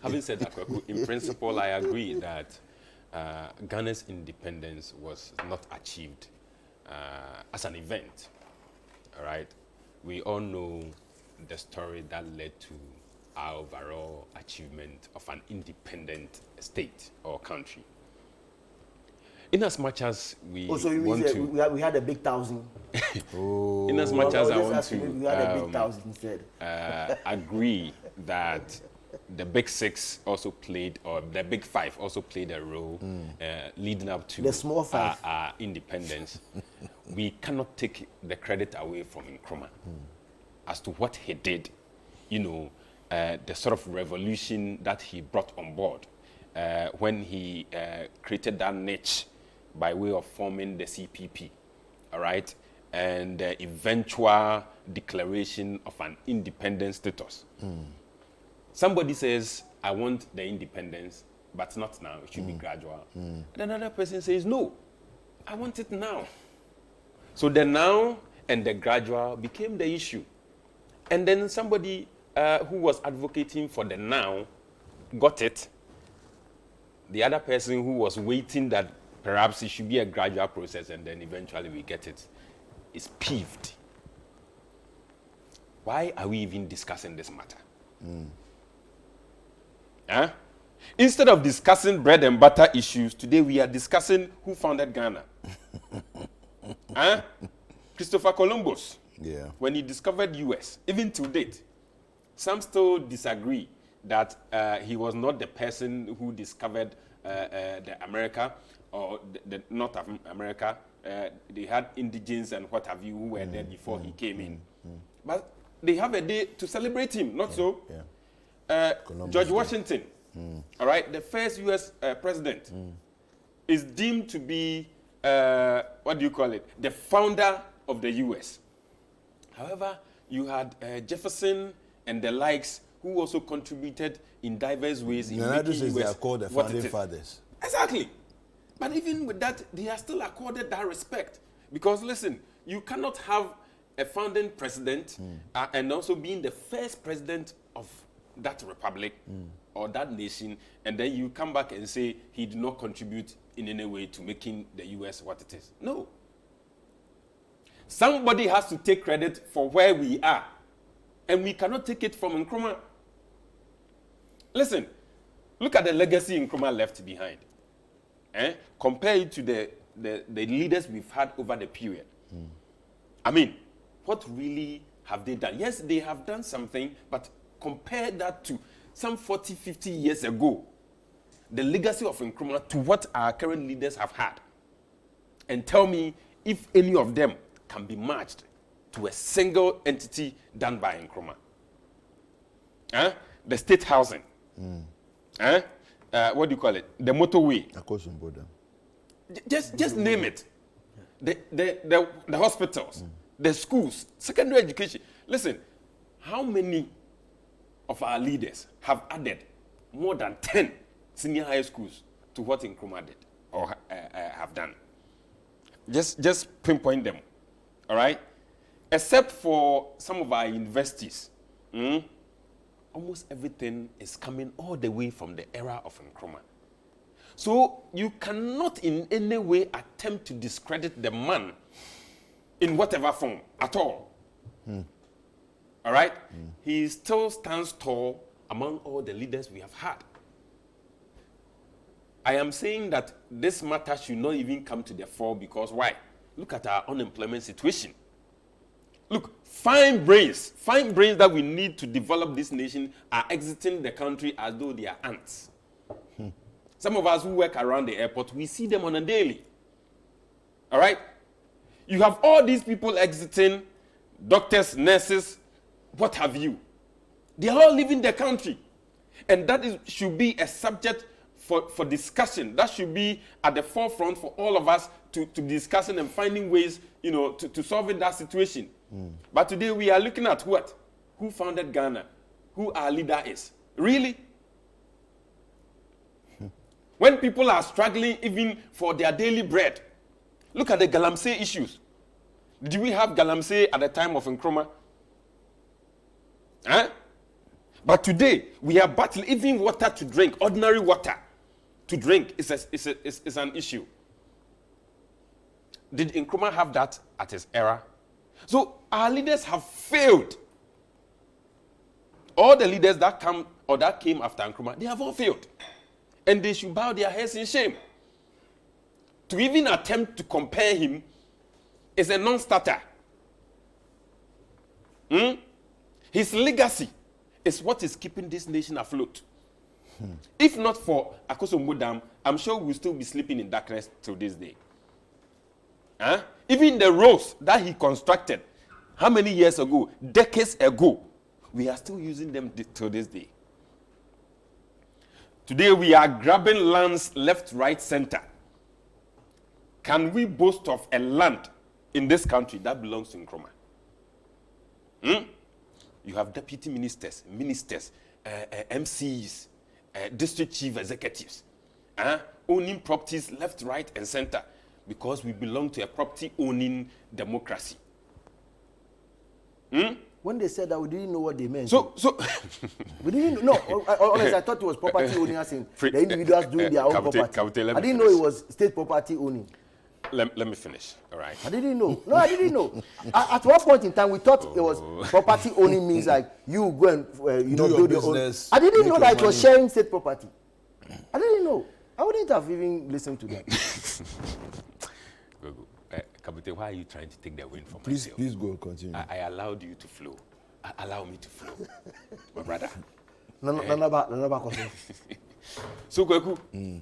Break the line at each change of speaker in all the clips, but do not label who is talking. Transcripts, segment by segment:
Having said that, Kwaku, in principle, I agree that Ghana's independence was not achieved as an event. All right, we all know the story that led to our overall achievement of an independent state or country. In as much as we want to,
we had a big 1,000.
in as much as I want to,
we had a big 1,000 instead.
agree that the big six also played, or the big five also played a role leading up to
the small five.
Our independence. We cannot take the credit away from Nkrumah as to what he did, you know, the sort of revolution that he brought on board when he created that niche by way of forming the CPP, all right, and the eventual declaration of an independent status. Somebody says, I want the independence, but not now, it should be gradual. And another person says, no, I want it now. So the now and the gradual became the issue. And then somebody who was advocating for the now got it. The other person who was waiting that perhaps it should be a gradual process and then eventually we get it is peeved. Why are we even discussing this matter? Huh? Instead of discussing bread and butter issues, today we are discussing who founded Ghana. Huh? Christopher Columbus, when he discovered US, even to date, some still disagree that he was not the person who discovered the America or the North America. They had indigenes and what have you who were there before he came in. But they have a day to celebrate him, not so? George Washington, all right, the first US president, is deemed to be, what do you call it, the founder of the US. However, you had Jefferson and the likes who also contributed in diverse ways in making US
they are called the founding fathers.
Exactly. But even with that, they are still accorded that respect. Because listen, you cannot have a founding president and also being the first president of that republic or that nation, and then you come back and say he did not contribute in any way to making the US what it is. No. Somebody has to take credit for where we are. And we cannot take it from Nkrumah. Listen, look at the legacy Nkrumah left behind. Compare it to the leaders we've had over the period. I mean, what really have they done? Yes, they have done something, but compare that to some 40, 50 years ago, the legacy of Nkrumah to what our current leaders have had. And tell me if any of them can be matched to a single entity done by Nkrumah. The state housing. What do you call it? The motorway. Just name it. The hospitals, the schools, secondary education. Listen, how many of our leaders have added more than 10 senior high schools to what Nkrumah did or have done? Just pinpoint them, all right? Except for some of our universities, almost everything is coming all the way from the era of Nkrumah. So you cannot in any way attempt to discredit the man in whatever form at all. All right? He still stands tall among all the leaders we have had. I am saying that this matter should not even come to the fore because why? Look at our unemployment situation. Look, fine brains that we need to develop this nation are exiting the country as though they are ants. Some of us who work around the airport, we see them on a daily. All right? You have all these people exiting, doctors, nurses, what have you. They are all leaving the country. And that should be a subject for discussion. That should be at the forefront for all of us to discussing and finding ways, you know, to solving that situation. But today we are looking at what? Who founded Ghana? Who our leader is? Really? When people are struggling even for their daily bread, look at the Galamsey issues. Did we have Galamsey at the time of Nkrumah? But today, we are battling even water to drink, ordinary water to drink is an issue. Did Nkrumah have that at his era? So our leaders have failed. All the leaders that come or that came after Nkrumah, they have all failed. And they should bow their heads in shame. To even attempt to compare him is a non-starter. His legacy is what is keeping this nation afloat. If not for Akosombo Dam, I'm sure we'll still be sleeping in darkness till this day. Even the roads that he constructed, how many years ago, decades ago, we are still using them till this day. Today we are grabbing lands left, right, center. Can we boast of a land in this country that belongs to Nkrumah? You have deputy ministers, MCs, district chief executives, owning properties left, right, and center because we belong to a property-owning democracy.
When they said that, we didn't know what they meant.
So
we didn't know. Honestly, I thought it was property owning, as in the individuals doing their own property. I didn't know it was state property owning.
Let me finish, all right?
I didn't know. No, I didn't know. At one point in time, we thought it was property owning means like you go and build your own. I didn't know that it was sharing state property. I didn't know. I wouldn't have even listened to that.
Go. Kabute, why are you trying to take the win from
myself? Please go, continue.
I allowed you to flow. Allow me to flow, my brother. So, Kweku,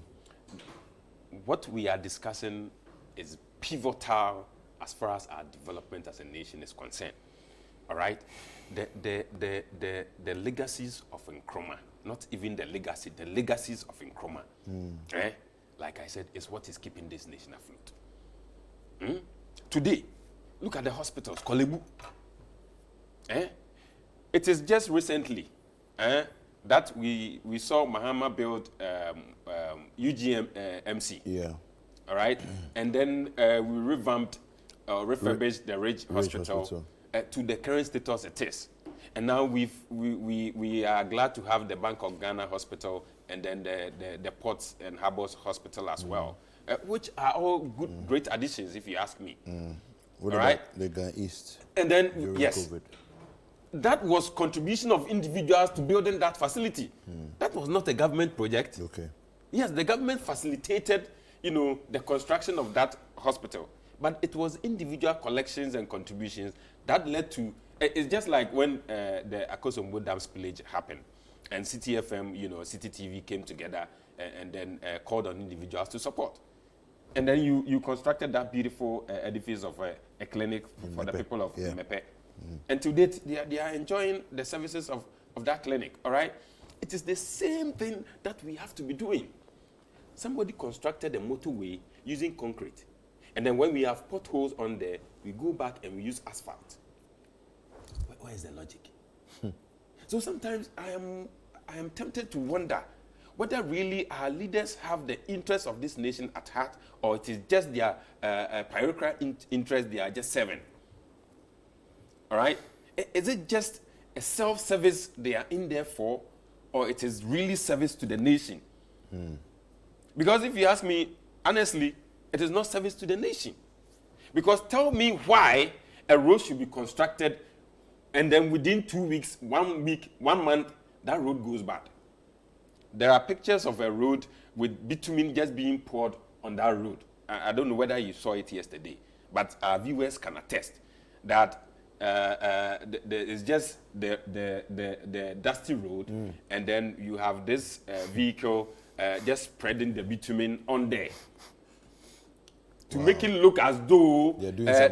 what we are discussing is pivotal as far as our development as a nation is concerned. All right? The legacies of Nkrumah, not even the legacies of Nkrumah, like I said, is what is keeping this nation afloat. Today, look at the hospitals, Kolebu. It is just recently that we saw Mahama build UGM-MC.
Yeah.
All right? And then we revamped, refurbished the Ridge Hospital to the current status it is. And now we are glad to have the Bank of Ghana Hospital and then the Ports and Harbors Hospital as well. Which are all good, great additions, if you ask me.
What about the Ghana East?
And then, yes, COVID? That was contribution of individuals to building that facility. That was not a government project.
Okay.
Yes, the government facilitated, the construction of that hospital. But it was individual collections and contributions that led to, it's just like when the Akosombo Dam spillage happened. And City FM, City TV came together and then called on individuals to support. And then you constructed that beautiful edifice of a clinic for the people of Mepe. And to date, they are enjoying the services of that clinic, all right? It is the same thing that we have to be doing. Somebody constructed a motorway using concrete. And then when we have potholes on there, we go back and we use asphalt. Where is the logic? So sometimes I am tempted to wonder whether really our leaders have the interests of this nation at heart, or it is just their parochial interest they are just serving. All right? Is it just a self-service they are in there for, or it is really service to the nation? Because if you ask me, honestly, it is not service to the nation. Because tell me why a road should be constructed and then within 2 weeks, 1 week, 1 month, that road goes bad. There are pictures of a road with bitumen just being poured on that road. I don't know whether you saw it yesterday, but our viewers can attest that it's just the dusty road, and then you have this vehicle just spreading the bitumen on there to make it look as though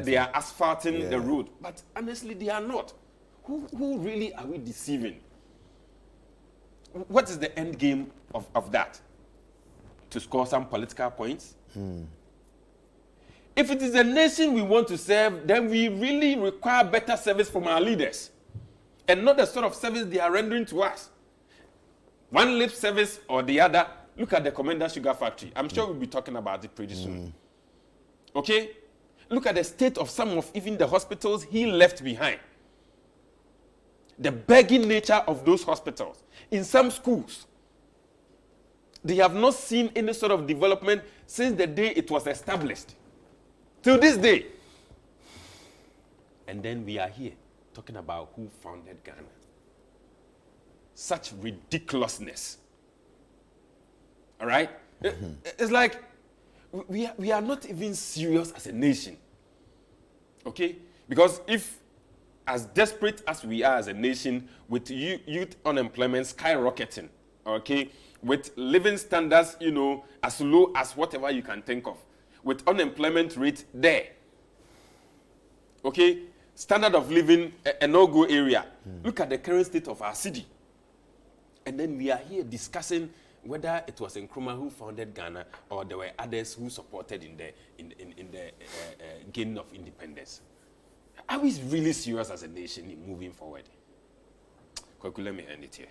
they are asphalting the road. But honestly, they are not. Who really are we deceiving? What is the end game of that? To score some political points? If it is a nation we want to serve, then we really require better service from our leaders. And not the sort of service they are rendering to us. One lip service or the other. Look at the Commander Sugar Factory. I'm sure we'll be talking about it pretty soon. Okay? Look at the state of some of even the hospitals he left behind. the begging nature of those hospitals. In some schools, they have not seen any sort of development since the day it was established. Till this day. And then we are here talking about who founded Ghana. Such ridiculousness. All right? It's like we are not even serious as a nation. Okay? Because if, as desperate as we are as a nation, with youth unemployment skyrocketing, okay, with living standards, you know, as low as whatever you can think of, with unemployment rate there, okay, standard of living a no-go area. Look at the current state of our city. And then we are here discussing whether it was Nkrumah who founded Ghana or there were others who supported in the gaining of independence. Are we really serious as a nation in moving forward? Let me end it here.